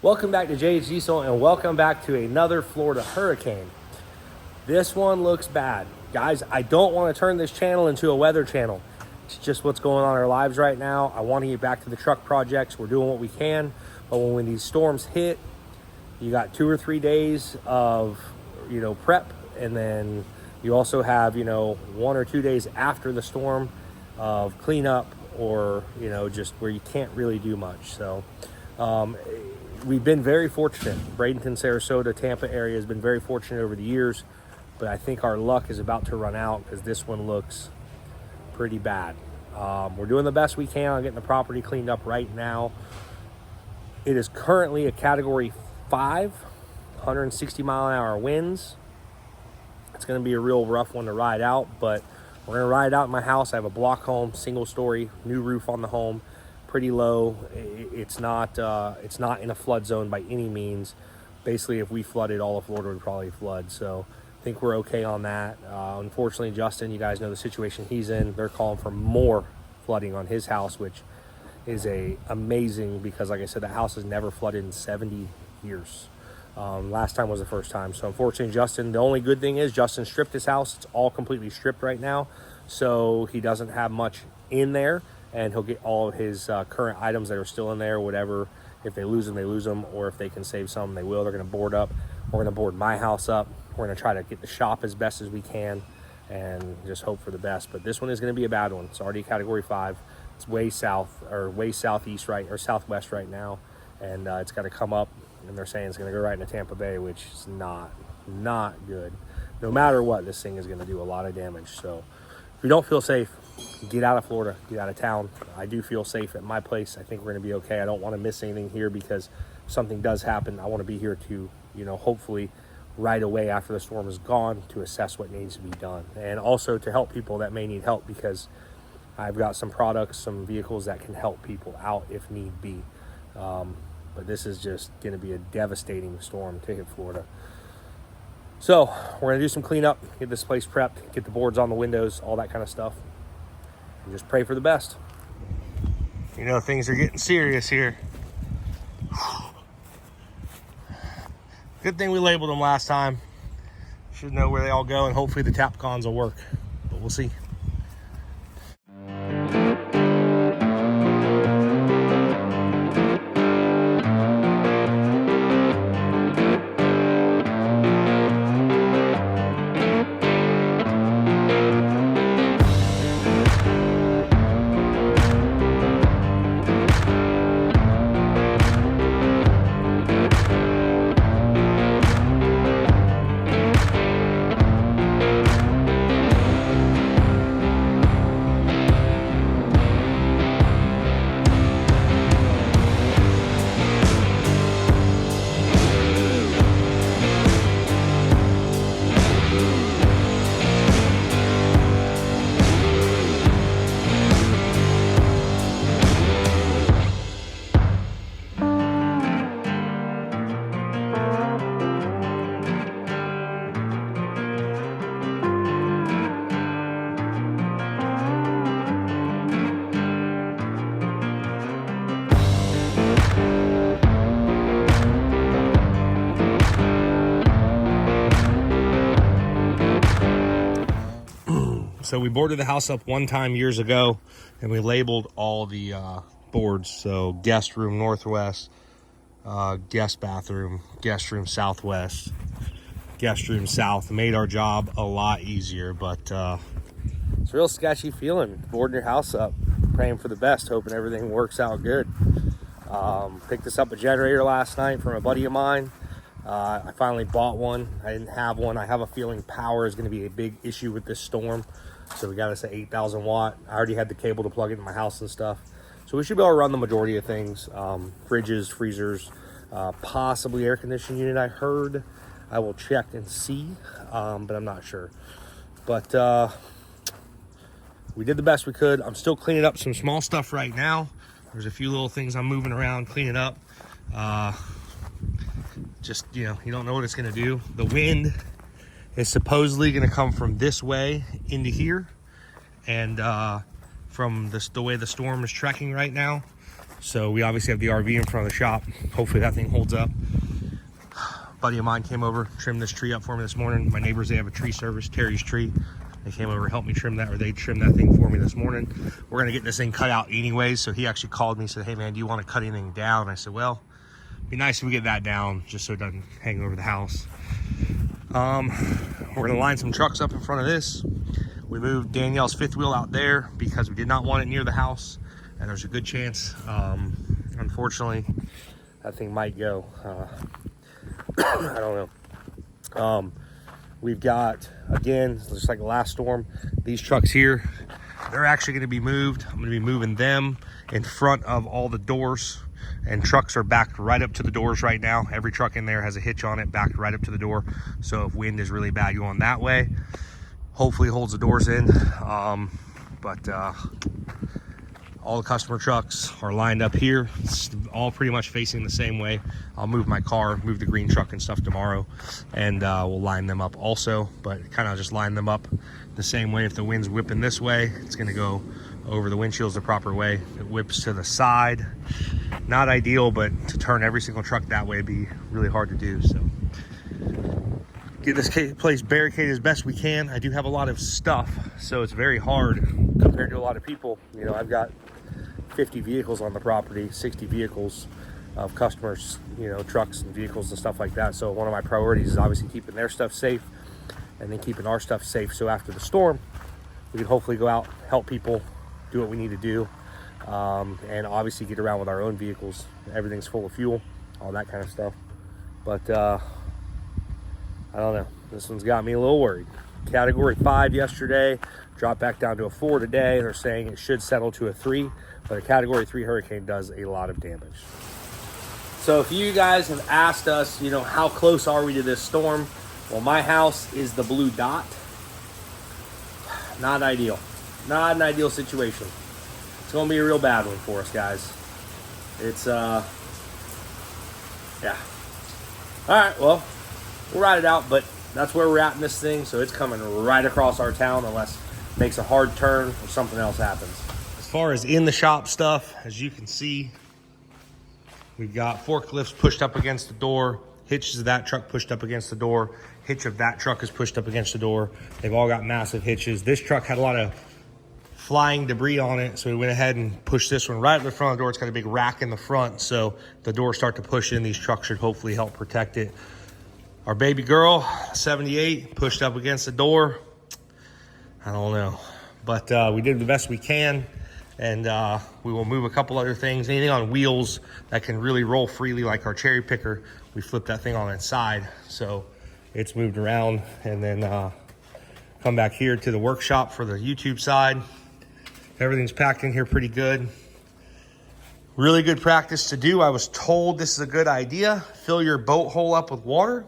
Welcome back to JH Diesel and welcome back to another Florida hurricane. This one looks bad. Guys, I don't want to turn this channel into a weather channel. It's just what's going on in our lives right now. I want to get back to the truck projects. We're doing what we can. But when these storms hit, you got 2 or 3 days of, prep. And then you also have, 1 or 2 days after the storm of cleanup or, just where you can't really do much. So, we've been very fortunate. Bradenton, Sarasota, Tampa area has been very fortunate over the years, but I think our luck is about to run out because this one looks pretty bad. We're doing the best we can on getting the property cleaned up right now. It is currently a Category 5, 160 mile an hour winds. It's going to be a real rough one to ride out, but we're going to ride out in my house. I have a block home, single story, new roof on the home. Pretty low. It's not in a flood zone by any means. Basically, if we flooded, all of Florida would probably flood. So I think we're okay on that. Unfortunately, Justin, you guys know the situation he's in. They're calling for more flooding on his house, which is amazing because, like I said, the house has never flooded in 70 years. Last time was the first time. So unfortunately, Justin, the only good thing is Justin stripped his house. It's all completely stripped right now. So he doesn't have much in there. And he'll get all of his current items that are still in there, whatever. If they lose them, they lose them. Or if they can save some, they will. They're going to board up. We're going to board my house up. We're going to try to get the shop as best as we can and just hope for the best. But this one is going to be a bad one. It's already Category 5. It's way south or way southeast or southwest right now. And it's got to come up. And they're saying it's going to go right into Tampa Bay, which is not good. No matter what, this thing is going to do a lot of damage. So if you don't feel safe, get out of Florida, get out of town. I do feel safe at my place. I think we're going to be okay. I don't want to miss anything here because if something does happen, I want to be here to, hopefully right away after the storm is gone to assess what needs to be done. And also to help people that may need help because I've got some products, some vehicles that can help people out if need be. But this is just going to be a devastating storm to hit Florida. So we're going to do some cleanup, get this place prepped, get the boards on the windows, all that kind of stuff. And just pray for the best. Things are getting serious here. Good thing we labeled them last time. Should know where they all go, and hopefully the tap cons will work. But we'll see. So we boarded the house up one time years ago and we labeled all the boards. So guest room northwest, guest bathroom, guest room southwest, guest room south. Made our job a lot easier, but it's a real sketchy feeling boarding your house up, praying for the best, hoping everything works out good. Picked this up a generator last night from a buddy of mine. I finally bought one. I didn't have one. I have a feeling power is going to be a big issue with this storm. So we got us an 8,000 watt. I already had the cable to plug it in my house and stuff. So we should be able to run the majority of things. Fridges, freezers, possibly air conditioning unit, I heard. I will check and see, but I'm not sure. But we did the best we could. I'm still cleaning up some small stuff right now. There's a few little things I'm moving around, cleaning up. Just, you don't know what it's going to do. The wind is supposedly going to come from this way into here. And from the way the storm is trekking right now, So we obviously have the RV in front of the shop. Hopefully that thing holds up. A buddy of mine came over, trimmed this tree up for me this morning. My neighbors, they have a tree service, Terry's Tree. They came over, helped me trim that, or they trimmed that thing for me this morning. We're gonna get this thing cut out anyways. So he actually called me and said, hey man, do you wanna cut anything down? I said, well, it'd be nice if we get that down just so it doesn't hang over the house. We're gonna line some trucks up in front of this. We moved Danielle's fifth wheel out there because we did not want it near the house. And there's a good chance, unfortunately, that thing might go. I don't know. We've got, again, just like the last storm, these trucks here, they're actually gonna be moved. I'm gonna be moving them in front of all the doors, and trucks are backed right up to the doors right now. Every truck in there has a hitch on it, backed right up to the door. So if wind is really bad going that way, hopefully holds the doors in. All the customer trucks are lined up here. It's all pretty much facing the same way. I'll move my car, move the green truck and stuff tomorrow, and we'll line them up also, but kind of just line them up the same way. If the wind's whipping this way, it's gonna go over the windshields the proper way. It whips to the side. Not ideal, but to turn every single truck that way would be really hard to do. So get this place barricaded as best we can. I do have a lot of stuff, so it's very hard compared to a lot of people. You know, I've got 50 vehicles on the property, 60 vehicles of customers, you know, trucks and vehicles and stuff like that. So one of my priorities is obviously keeping their stuff safe and then keeping our stuff safe. So after the storm, we can hopefully go out, help people, do what we need to do, and obviously get around with our own vehicles. Everything's full of fuel, all that kind of stuff. But I don't know, this one's got me a little worried. Category 5 yesterday, dropped back down to a 4 today. They're saying it should settle to a 3, but a category 3 hurricane does a lot of damage. So if you guys have asked us, you know, how close are we to this storm? Well, my house is the blue dot. Not ideal. Not an ideal situation. It's gonna be a real bad one for us, guys. It's yeah. All right, well, we'll ride it out, but that's where we're at in this thing. So it's coming right across our town unless it makes a hard turn or something else happens. As far as in the shop stuff, as you can see, we've got forklifts pushed up against the door, hitches of that truck pushed up against the door, hitch of that truck is pushed up against the door. They've all got massive hitches. This truck had a lot of flying debris on it, so we went ahead and pushed this one right at the front of the door. It's got a big rack in the front, so the doors start to push in. These trucks should hopefully help protect it. Our baby girl, 78, pushed up against the door. I don't know, but we did the best we can, and we will move a couple other things. Anything on wheels that can really roll freely, like our cherry picker, we flipped that thing on its side, so it's moved around, and then come back here to the workshop for the YouTube side. Everything's packed in here pretty good. Really good practice to do. I was told this is a good idea. Fill your boat hole up with water.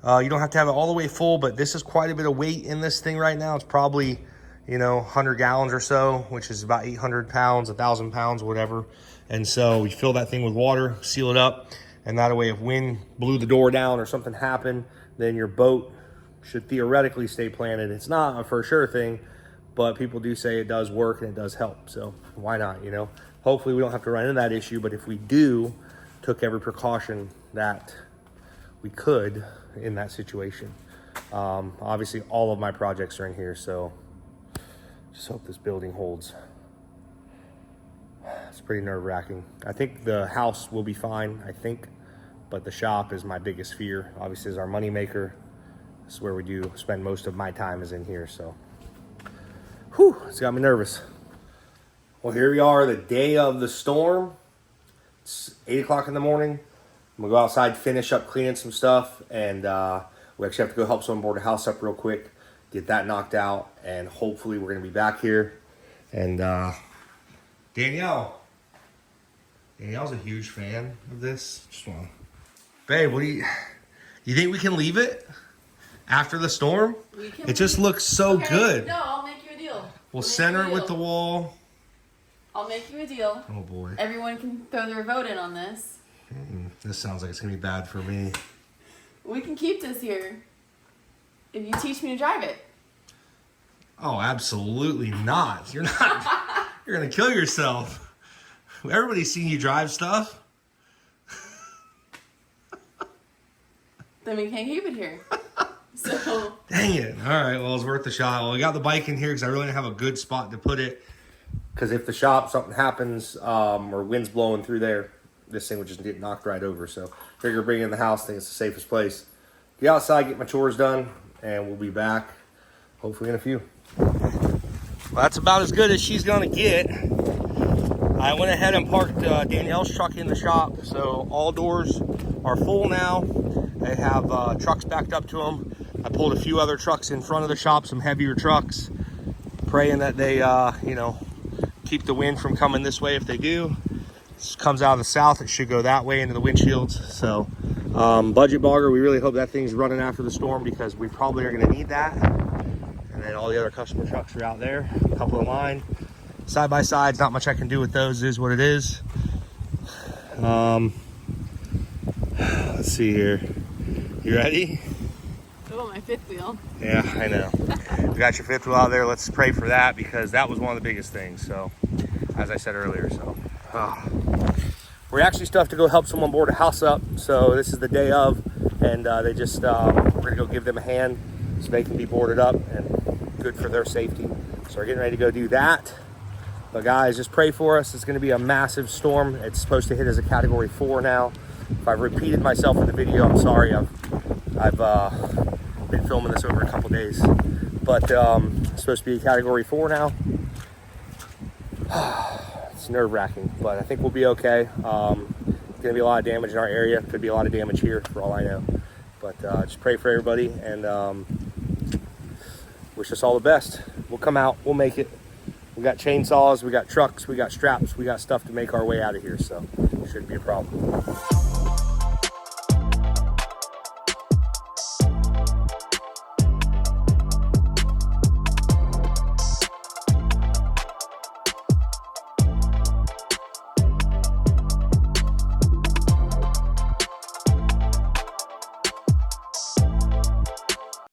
You don't have to have it all the way full, but this is quite a bit of weight in this thing right now. It's probably, you know, 100 gallons or so, which is about 800 pounds, 1,000 pounds, whatever. And so we fill that thing with water, seal it up, and that way if wind blew the door down or something happened, then your boat should theoretically stay planted. It's not a for sure thing, but people do say it does work and it does help. So why not, you know? Hopefully we don't have to run into that issue, but if we do, took every precaution that we could in that situation. Obviously all of my projects are in here, so just hope this building holds. It's pretty nerve-wracking. I think the house will be fine, I think, but the shop is my biggest fear. Obviously is our money maker. This is where we do spend most of my time is in here, so. Whew, it's got me nervous. Well, here we are, the day of the storm. It's 8 o'clock in the morning. I'm gonna go outside, finish up cleaning some stuff, and we actually have to go help someone board a house up real quick, get that knocked out, and hopefully we're gonna be back here. And Danielle's a huge fan of this. Just wanna, babe, what do you think we can leave it after the storm? It just looks so good. No, I'll make you a deal. We'll center it with the wall. I'll make you a deal. Oh boy. Everyone can throw their vote in on this. This sounds like it's gonna be bad for me. We can keep this here if you teach me to drive it. Oh, absolutely not. You're not. You're gonna kill yourself. Everybody's seen you drive stuff. Then we can't keep it here. So. Dang it. All right, well, it's worth the shot. Well, we got the bike in here because I really didn't have a good spot to put it. Because if the shop, something happens or wind's blowing through there, this thing would just get knocked right over. So figure bring it in the house. I think it's the safest place. Get outside, get my chores done, and we'll be back hopefully in a few. Well, that's about as good as she's going to get. I went ahead and parked Danielle's truck in the shop. So all doors are full now. They have trucks backed up to them. I pulled a few other trucks in front of the shop, some heavier trucks, praying that they, you know, keep the wind from coming this way. If they do, this comes out of the south, it should go that way into the windshields. So budget bogger, we really hope that thing's running after the storm because we probably are going to need that. And then all the other customer trucks are out there, a couple of line side by sides. Not much I can do with those, is what it is. Let's see here. You ready? Oh, my fifth wheel. Yeah, I know. You got your fifth wheel out there. Let's pray for that because that was one of the biggest things. So, as I said earlier, we're actually stuffed to go help someone board a house up. So this is the day of, and they just we're gonna go give them a hand so they can be boarded up and good for their safety. So we're getting ready to go do that. But guys, just pray for us. It's gonna be a massive storm. It's supposed to hit as a Category 4 now. If I've repeated myself in the video, I'm sorry. I've been filming this over a couple days, but it's supposed to be a Category 4 now. It's nerve-wracking, but I think we'll be okay. It's gonna be a lot of damage in our area. Could be a lot of damage here for all I know. But just pray for everybody and wish us all the best. We'll come out, we'll make it. We got chainsaws, we got trucks, we got straps, we got stuff to make our way out of here, so it shouldn't be a problem.